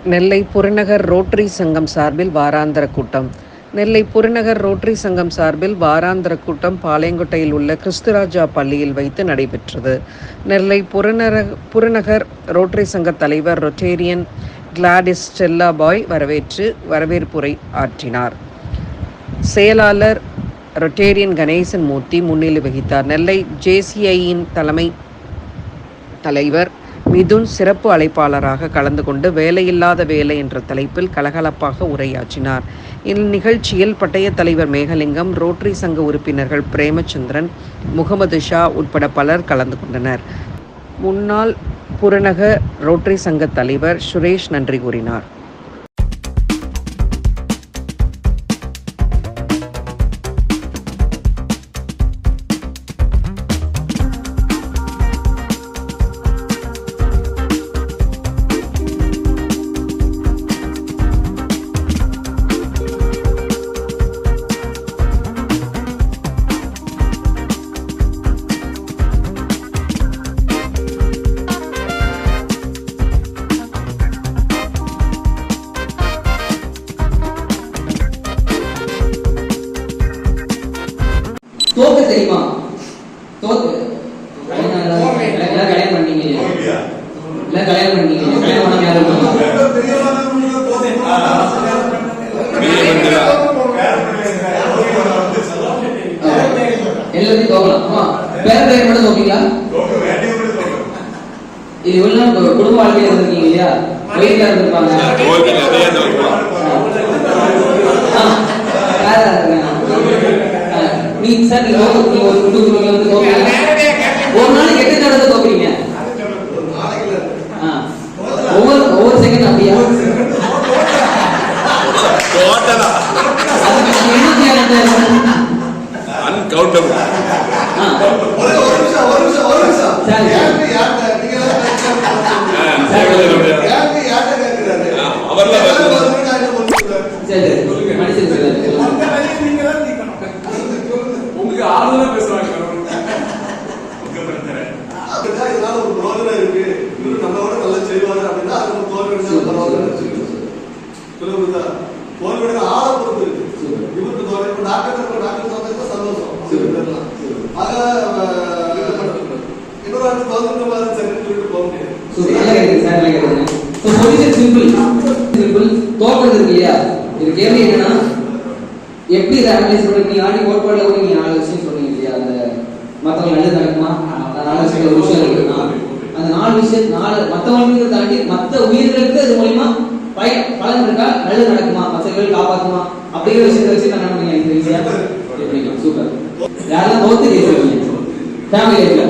நெல்லை புறநகர் ரோட்டரி சங்கம் சார்பில் வாராந்திர கூட்டம். நெல்லை புறநகர் ரோட்டரி சங்கம் சார்பில் வாராந்திர கூட்டம் பாளையங்கோட்டையில் உள்ள கிறிஸ்துராஜா பள்ளியில் வைத்து நடைபெற்றது. நெல்லை புறநகர் ரோட்டரி சங்க தலைவர் ரொட்டேரியன் கிளாடிஸ் ஸ்டெல்லா பாய் வரவேற்புரை ஆற்றினார். செயலாளர் ரொட்டேரியன் கணேசன் மூர்த்தி முன்னிலை வகித்தார். நெல்லை ஜேசிஐயின் தலைவர் மிதுன் சிறப்பு அழைப்பாளராக கலந்து கொண்டு வேலையில்லாத வேலை என்ற தலைப்பில் கலகலப்பாக உரையாற்றினார். இந்நிகழ்ச்சியில் பட்டய தலைவர் மேகலிங்கம், ரோட்டரி சங்க உறுப்பினர்கள் பிரேமச்சந்திரன், முகமது ஷா உட்பட பலர் கலந்து கொண்டனர். முன்னாள் புறநகர் ரோட்டரி சங்க தலைவர் சுரேஷ் நன்றி கூறினார். தோக்கு தெரியுமா? தோக்கு கல்யாணம் பண்ணீங்க இல்ல கல்யாணம் பண்ணீங்க கல்யாணம் பண்ண யாரும் எல்லாத்தையும் தோக்கலாம். பேர பேர் மட்டும் தோப்பீங்களா? இது இவ்வளவு குடும்ப வாழ்க்கையில இருந்திருக்கீங்க இல்லையா? வீட்டுல இருந்திருப்பாங்க. ஒரு நாளைக்கு எட்டு தடவை தோக்குறீங்க. ஒவ்வொரு செகண்ட் அப்படியா? எப்படி இதை அனலைஸ் பண்ணி நீங்க ஆடி கோட்பாடுல கூட நீங்க 4 விஷயம் சொன்னீங்க இல்லையா? அந்த மத்தவங்க நல்லது நடக்குமா, அந்த 4 விஷயம் ஒரு விஷயம் இருக்குன்னா அந்த 4 விஷயம் மத்தவங்களுக்கு தாண்டி மத்த உயிர்களுக்கு அது மூலமா பலன் இருக்கா, நல்லது நடக்குமா, மற்றவர்கள் காப்பாற்றுமா அப்படிங்கிற விஷயத்தை வச்சு நான் என்ன பண்ணீங்க ஈஸியா எப்படிங்க? சூப்பர். யாரெல்லாம் தோத்து கேட்குறீங்க ஃபேமிலி லைஃப்ல?